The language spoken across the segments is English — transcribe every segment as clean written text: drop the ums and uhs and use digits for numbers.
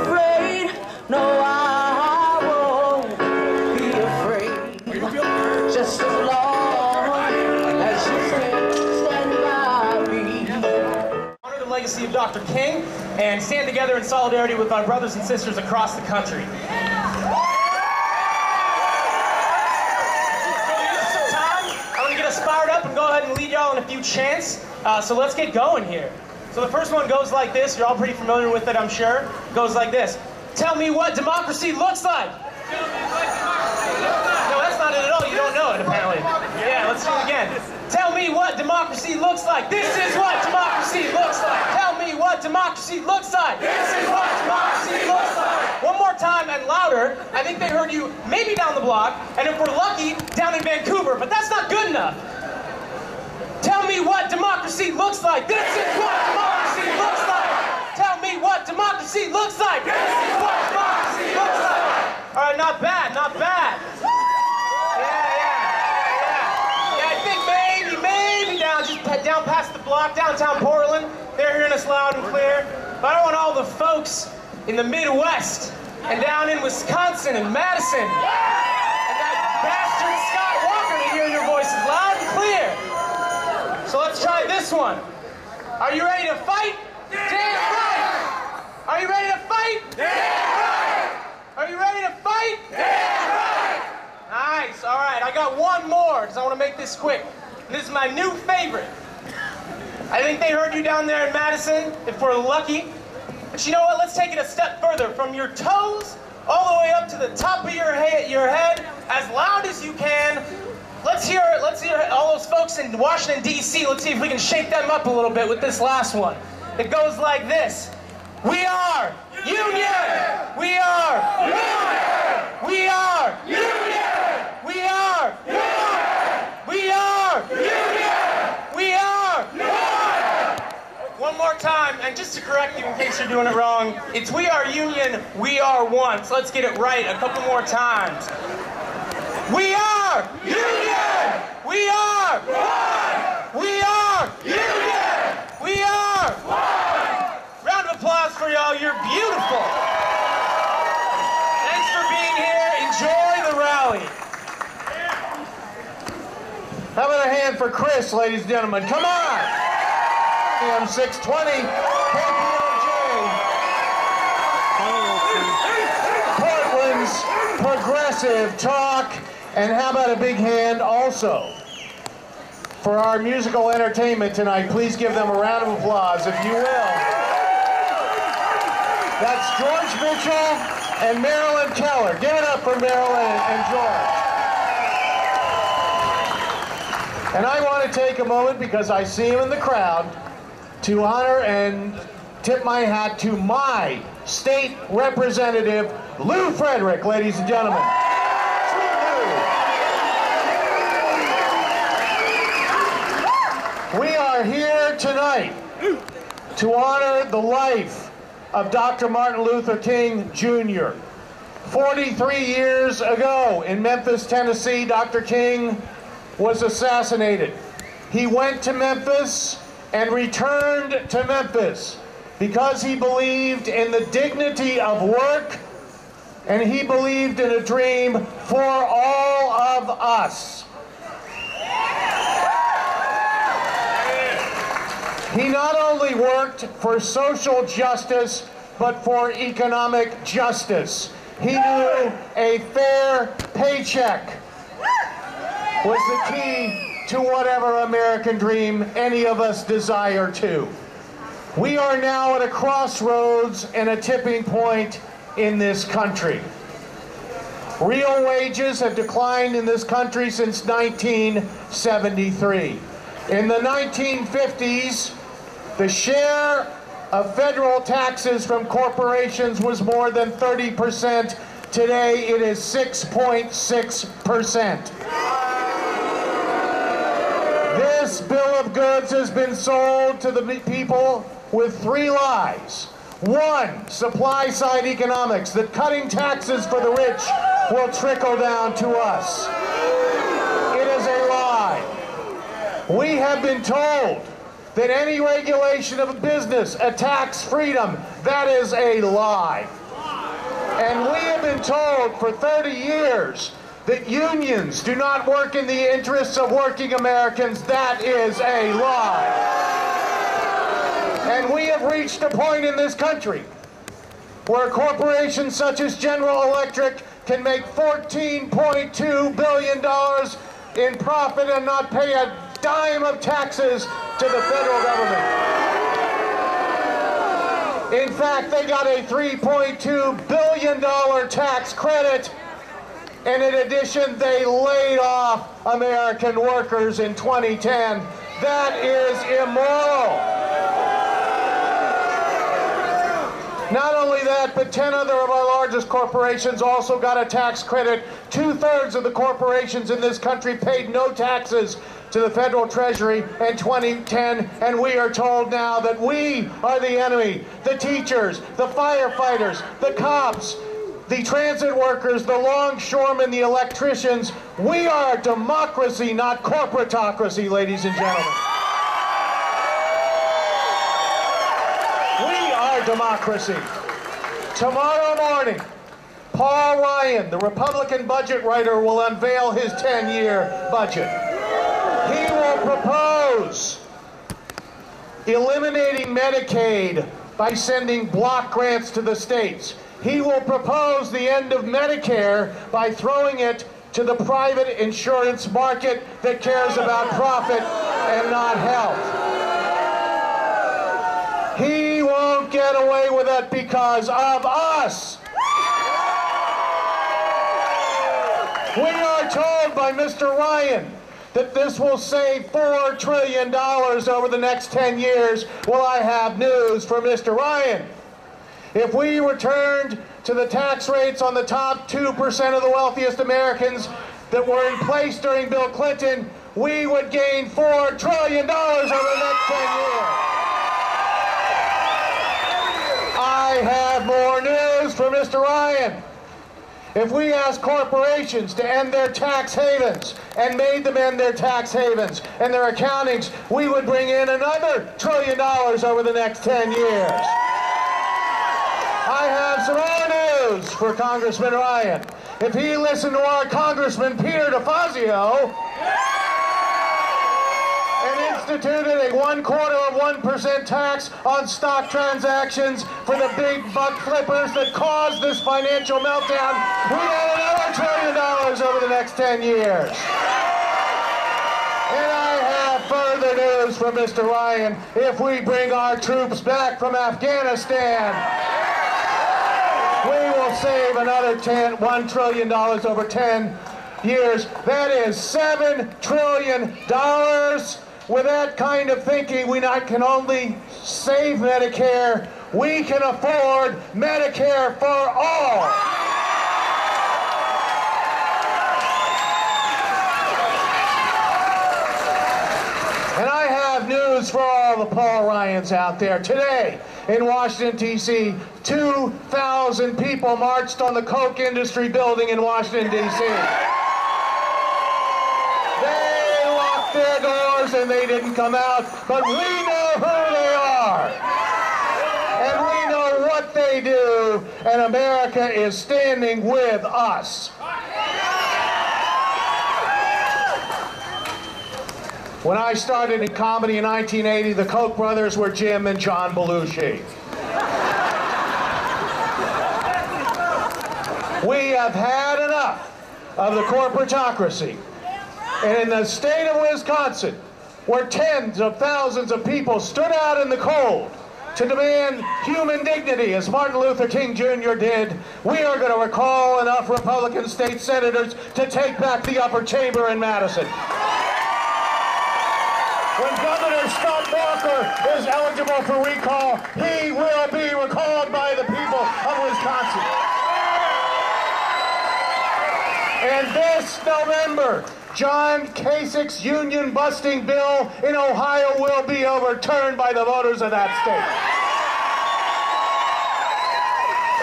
afraid. No, I won't be afraid. Just as long as you stand by me. Honor the legacy of Dr. King and stand together in solidarity with our brothers and sisters across the country. Fired up and go ahead and lead y'all in a few chants. So let's get going here. So the first one goes like this. You're all pretty familiar with it, I'm sure. It goes like this. Tell me what democracy looks like. No, that's not it at all. You don't know it, apparently. Yeah, let's do it again. Tell me what democracy looks like. This is what democracy looks like. Tell me what democracy looks like. This is what democracy looks like. One more time and louder. I think they heard you maybe down the block, and if we're lucky, down in Vancouver, but that's not good enough. Tell me what democracy looks like. This is what democracy looks like. Tell me what democracy looks like. This is what democracy looks like. All right, not bad, not bad. Yeah, I think maybe down past the block, downtown Portland, they're hearing us loud and clear. But I want all the folks in the Midwest and down in Wisconsin and Madison and that bastard Scott Walker to hear your voices loud and clear. So let's try this one. Are you ready to fight? Damn right! Are you ready to fight? Damn right! Are you ready to fight? Damn right! Nice, all right, I got one more because I want to make this quick. This is my new favorite. I think they heard you down there in Madison, if we're lucky. But you know what, let's take it a step further. From your toes all the way up to the top of your head, as loud as you can. Let's hear all those folks in Washington, D.C. Let's see if we can shake them up a little bit with this last one. It goes like this. We are union! We are union! We are union! We are union! We are union! We are union! One more time, and just to correct you in case you're doing it wrong, it's we are union, we are one. So let's get it right a couple more times. We are union! We are one! We are union! We are one! Round of applause for y'all, you're beautiful! Thanks for being here, enjoy the rally. How about a hand for Chris, ladies and gentlemen? Come on! AM 620, KPOJ. Portland's progressive talk. And how about a big hand also for our musical entertainment tonight? Please give them a round of applause, if you will. That's George Mitchell and Marilyn Keller. Give it up for Marilyn and George. And I want to take a moment, because I see him in the crowd, to honor and tip my hat to my state representative, Lou Frederick, ladies and gentlemen. We are here tonight to honor the life of Dr. Martin Luther King Jr. 43 years ago in Memphis, Tennessee, Dr. King was assassinated. He went to Memphis and returned to Memphis because he believed in the dignity of work, and he believed in a dream for all of us. He not only worked for social justice, but for economic justice. He knew a fair paycheck was the key to whatever American dream any of us desire to. We are now at a crossroads and a tipping point in this country. Real wages have declined in this country since 1973. In the 1950s, the share of federal taxes from corporations was more than 30%. Today it is 6.6%. This bill of goods has been sold to the people with three lies. One, supply-side economics, that cutting taxes for the rich will trickle down to us. It is a lie. We have been told that any regulation of a business attacks freedom. That is a lie. And we have been told for 30 years that unions do not work in the interests of working Americans. That is a lie. And we have reached a point in this country where corporations such as General Electric can make $14.2 billion in profit and not pay a dime of taxes to the federal government. In fact, they got a $3.2 billion tax credit, and in addition, they laid off American workers in 2010. That is immoral. Not only that, but 10 other of our largest corporations also got a tax credit. 2/3 of the corporations in this country paid no taxes to the federal treasury in 2010, and we are told now that we are the enemy. The teachers, the firefighters, the cops, the transit workers, the longshoremen, the electricians. We are a democracy, not corporatocracy, ladies and gentlemen. We are democracy. Tomorrow morning, Paul Ryan, the Republican budget writer, will unveil his 10-year budget. He will propose eliminating Medicaid by sending block grants to the states. He will propose the end of Medicare by throwing it to the private insurance market that cares about profit and not health. He won't get away with it because of us. We are told by Mr. Ryan that this will save $4 trillion over the next 10 years. Well, I have news for Mr. Ryan. If we returned to the tax rates on the top 2% of the wealthiest Americans that were in place during Bill Clinton, we would gain $4 trillion over the next 10 years. I have more news for Mr. Ryan. If we asked corporations to end their tax havens and made them end their tax havens and their accountings, we would bring in another $1 trillion over the next 10 years. I have some more news for Congressman Ryan. If he listened to our Congressman Peter DeFazio and instituted a 1/4% tax on stock transactions for the big buck flippers that caused this financial meltdown, we'd have another $1 trillion over the next 10 years. And I have further news from Mr. Ryan. If we bring our troops back from Afghanistan, we will save another $1 trillion over 10 years. That is $7 trillion. With that kind of thinking, we not can only save Medicare, we can afford Medicare for all. And I have news for all the Paul Ryans out there. Today, in Washington, D.C., 2,000 people marched on the Coke Industry Building in Washington, D.C. They locked their doors and they didn't come out, but we know who they are. And we know what they do, and America is standing with us. When I started in comedy in 1980, the Koch brothers were Jim and John Belushi. We have had enough of the corporatocracy. And in the state of Wisconsin, where tens of thousands of people stood out in the cold to demand human dignity, as Martin Luther King Jr. did, we are going to recall enough Republican state senators to take back the upper chamber in Madison. When Governor Scott Walker is eligible for recall, he will be recalled by the people of Wisconsin. And this November, John Kasich's union-busting bill in Ohio will be overturned by the voters of that state.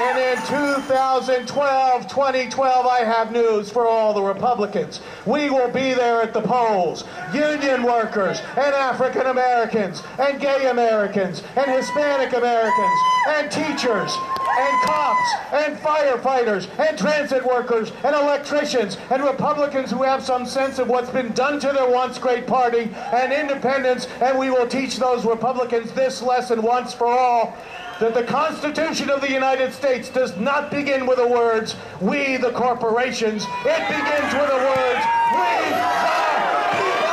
And in 2012, I have news for all the Republicans. We will be there at the polls. Union workers and African Americans and gay Americans and Hispanic Americans and teachers and cops and firefighters and transit workers and electricians and Republicans who have some sense of what's been done to their once great party and independents, and we will teach those Republicans this lesson once for all, that the Constitution of the United States does not begin with the words, "We the corporations." It begins with the words, "We the people."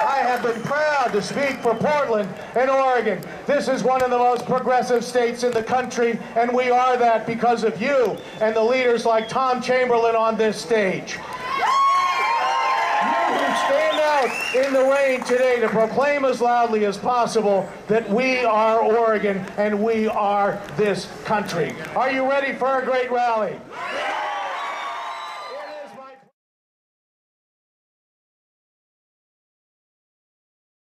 I have been proud to speak for Portland and Oregon. This is one of the most progressive states in the country, and we are that because of you and the leaders like Tom Chamberlain on this stage. Stand out in the rain today to proclaim as loudly as possible that we are Oregon and we are this country. Are you ready for a great rally?